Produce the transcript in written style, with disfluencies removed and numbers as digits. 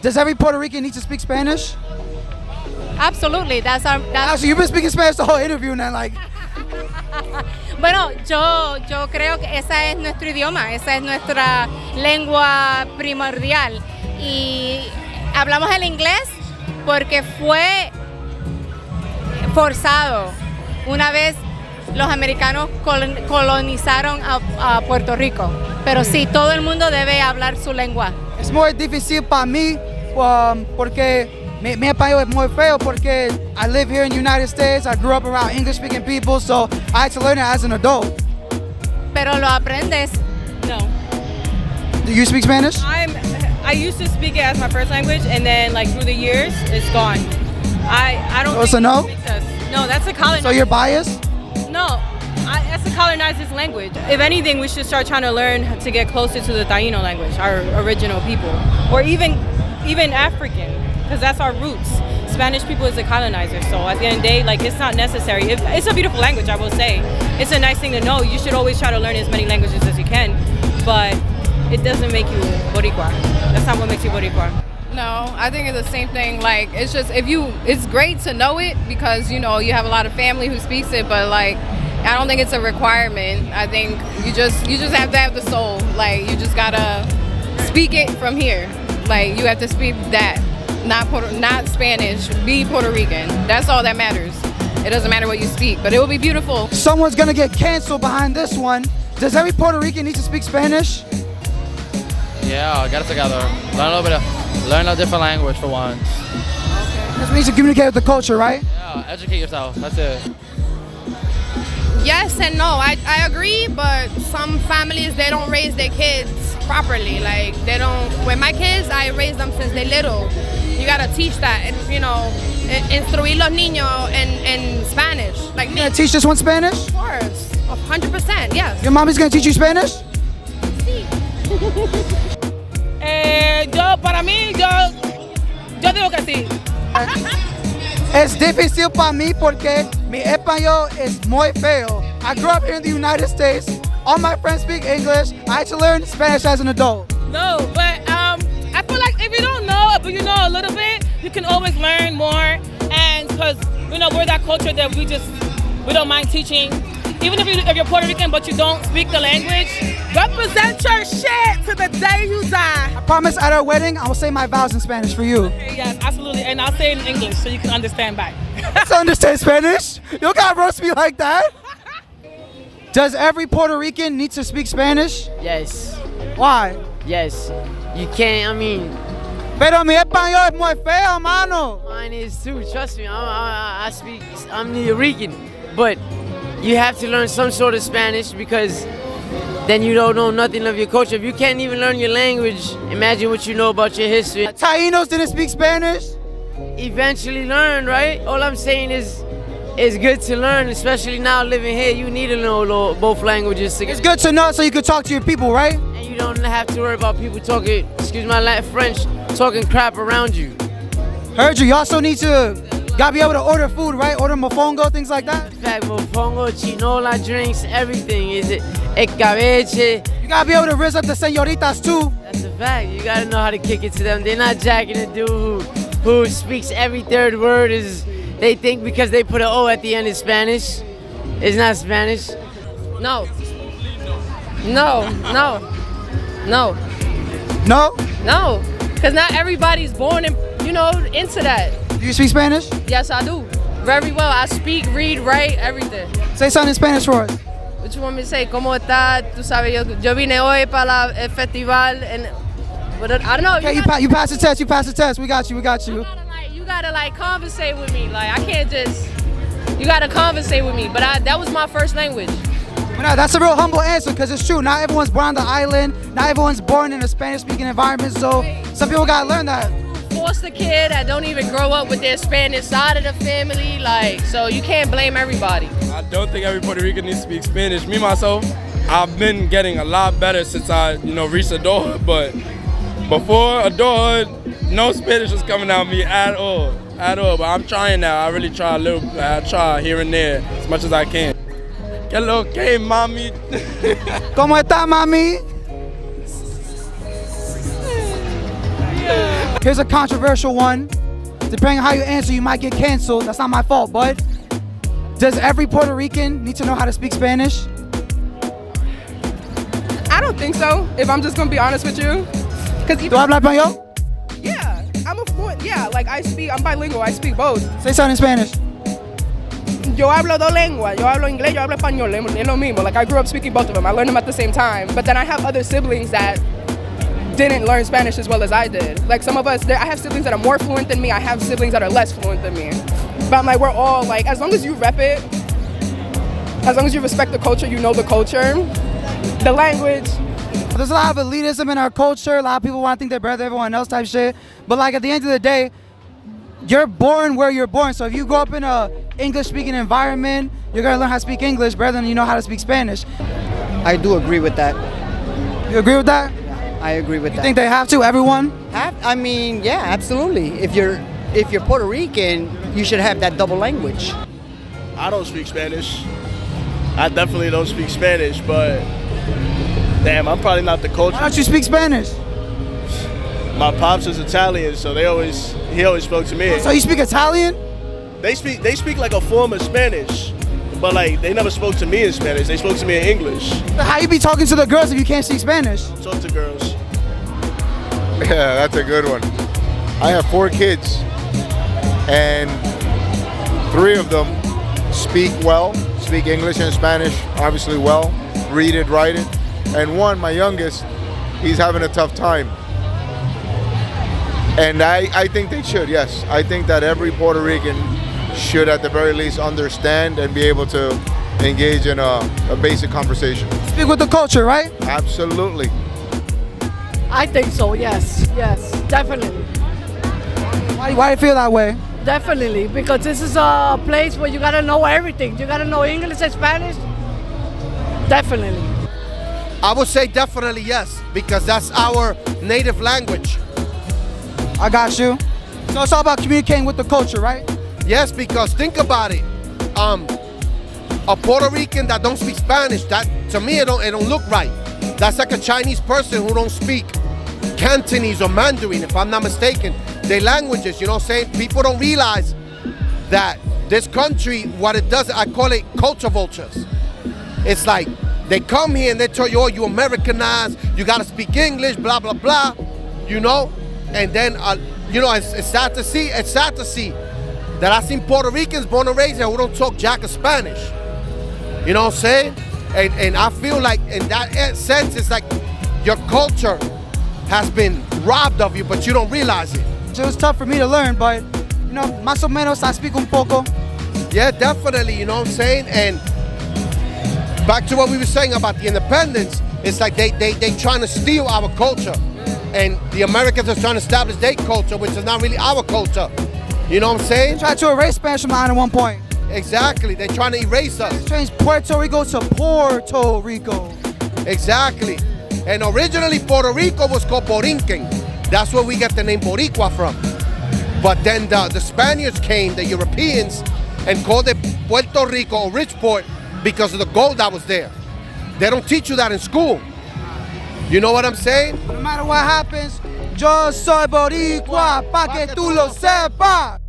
Does every Puerto Rican need to speak Spanish? Absolutely, that's So you've been speaking Spanish the whole interview and then like... Bueno, yo creo que esa es nuestro idioma, esa es nuestra lengua primordial y hablamos el inglés porque fue forzado. Una vez los americanos colonizaron a Puerto Rico, pero sí, todo el mundo debe hablar su lengua. Es muy difícil para mí porque mi español es muy feo porque I live here in the United States, I grew up around English-speaking people, so I had to learn it as an adult. Pero lo aprendes. No. Do you speak Spanish? I used to speak it as my first language, and then like through the years, it's gone. I don't. Oh, so think no? it makes us. No, that's a colonized. So you're biased? No, that's a colonized language. If anything, we should start trying to learn to get closer to the Taino language, our original people, or even African, because that's our roots. Spanish people is the colonizer, so at the end of the day, like it's not necessary. It's a beautiful language, I will say. It's a nice thing to know. You should always try to learn as many languages as you can, but it doesn't make you Boricua. That's not what makes you Boricua. No, I think it's the same thing. Like, it's just it's great to know it because you have a lot of family who speaks it, but like, I don't think it's a requirement. I think you just have to have the soul. Like, you just gotta speak it from here. Like, you have to speak that, not Spanish. Be Puerto Rican. That's all that matters. It doesn't matter what you speak, but it will be beautiful. Someone's gonna get canceled behind this one. Does every Puerto Rican need to speak Spanish? Yeah, get it together. Learn a different language for once. Because we need to communicate with the culture, right? Yeah, educate yourself. That's it. Yes and no. I agree, but some families, they don't raise their kids properly. Like, they don't. With my kids, I raise them since they're little. You gotta teach that, and instruir los niños in Spanish. Like, You gonna teach this one Spanish? of course, 100%, yes. Your mommy's gonna teach you Spanish? Yo digo que sí. Es difícil para mí porque mi español es muy feo. I grew up here in the United States. All my friends speak English. I had to learn Spanish as an adult. No, but I feel like if you don't know, but you know a little bit, you can always learn more. And because we're that culture that we don't mind teaching. Even if you're Puerto Rican but you don't speak the language, represent your shit to the day you die. I promise at our wedding, I will say my vows in Spanish for you. Okay, yes, absolutely, and I'll say it in English so you can understand back. Let's understand Spanish. You don't gotta roast me like that. Does every Puerto Rican need to speak Spanish? Yes, Why? yes. You can't, Pero mi español es muy feo, mano. mine is too, trust me. I'm New Rican, but you have to learn some sort of Spanish because then you don't know nothing of your culture. If you can't even learn your language, imagine what you know about your history. Tainos didn't speak Spanish? Eventually learn, right? All I'm saying is it's good to learn, especially now living here. You need to know both languages to It's good to know so you can talk to your people, right? and you don't have to worry about people talking, excuse my French, talking crap around you. Heard you. You also need to gotta be able to order food, right? Order mofongo, things like that. In fact, mofongo, chinola drinks, everything. Is it escabeche? You gotta be able to raise up the señoritas too. That's a fact. You gotta know how to kick it to them. They're not jacking a dude who speaks every third word. They think because they put an O at the end is Spanish. It's not Spanish. No. No. No. No. No? No. Because not everybody's born into that. Do you speak Spanish? Yes, I do. Very well. I speak, read, write, everything. Say something in Spanish for us. What you want me to say? ¿Cómo está? Tú sabes, yo vine hoy para el festival but I don't know. Okay, you pass the test. You pass the test. We got you. We got you. You gotta conversate with me. Like, I can't you gotta conversate with me. But that was my first language. But no, that's a real humble answer because it's true. Not everyone's born on the island. Not everyone's born in a Spanish-speaking environment. So some people gotta learn that. Foster kid that don't even grow up with their Spanish side of the family. Like, so you can't blame everybody. I don't think every Puerto Rican needs to speak Spanish. Me, myself, I've been getting a lot better since I, reached adulthood. But before adulthood, no Spanish was coming out of me at all. But I'm trying now. I really try a little. I try here and there as much as I can. ¿Qué lo que, mami? ¿Cómo está, mami? Here's a controversial one. Depending on how you answer, you might get canceled. That's not my fault, but does every Puerto Rican need to know how to speak Spanish? I don't think so, if I'm just gonna be honest with you. ¿Tú hablas español? Yeah, I'm a fluent, like I'm bilingual, I speak both. Say something in Spanish. Yo hablo dos lenguas, yo hablo inglés, yo hablo español, es lo mismo. Like I grew up speaking both of them, I learned them at the same time. But then I have other siblings that didn't learn Spanish as well as I did. Like some of us, I have siblings that are more fluent than me, I have siblings that are less fluent than me. But I'm like, we're all like, as long as you rep it, as long as you respect the culture, you know the culture, the language. There's a lot of elitism in our culture. A lot of people want to think they're better than everyone else type shit. But like at the end of the day, you're born where you're born. So if you grow up in a English-speaking environment, you're gonna learn how to speak English better than you know how to speak Spanish. I do agree with that. You agree with that? I agree with You that. think they have to? Everyone? I mean, yeah, absolutely. If you're Puerto Rican, you should have that double language. I don't speak Spanish. I definitely don't speak Spanish, but damn, I'm probably not the culture. Why don't you speak Spanish? My pops is Italian, so he always spoke to me. So you speak Italian? They speak like a form of Spanish, but like they never spoke to me in Spanish. They spoke to me in English. How you be talking to the girls if you can't speak Spanish? Talk to girls. Yeah, that's a good one. I have 4 kids, and 3 of them speak English and Spanish, obviously well, read it, write it. And one, my youngest, he's having a tough time. And I think they should, yes. I think that every Puerto Rican should at the very least understand and be able to engage in a basic conversation. Speak with the culture, right? Absolutely. I think so, yes, definitely. Why do you feel that way? Definitely, because this is a place where you gotta know everything. You gotta know English and Spanish. Definitely. I would say definitely yes, because that's our native language. I got you. So it's all about communicating with the culture, right? Yes, because think about it. A Puerto Rican that don't speak Spanish, that to me it don't look right. That's like a Chinese person who don't speak Cantonese or Mandarin, if I'm not mistaken. Their languages, you know what I'm saying? People don't realize that this country, what it does, I call it culture vultures. It's like they come here and they tell you, oh, you Americanized, you gotta speak English, blah, blah, blah, you know? And then, you know, it's sad to see that I seen Puerto Ricans born and raised here who don't talk jack of Spanish. You know what I'm saying? And I feel like in that sense, it's like your culture has been robbed of you, but you don't realize it. It was tough for me to learn, but, you know, más o menos I speak un poco. Yeah, definitely, you know what I'm saying? And back to what we were saying about the independence, it's like they trying to steal our culture. And the Americans are trying to establish their culture, which is not really our culture. You know what I'm saying? They tried to erase Spanish from mine at one point. Exactly, they're trying to erase us. They changed Puerto Rico to Puerto Rico. Exactly. And originally Puerto Rico was called Borinquen. That's where we get the name Boricua from. But then the Spaniards came, the Europeans, and called it Puerto Rico or Richport because of the gold that was there. They don't teach you that in school. You know what I'm saying? No matter what happens, yo soy Boricua, pa' que tú lo sepas.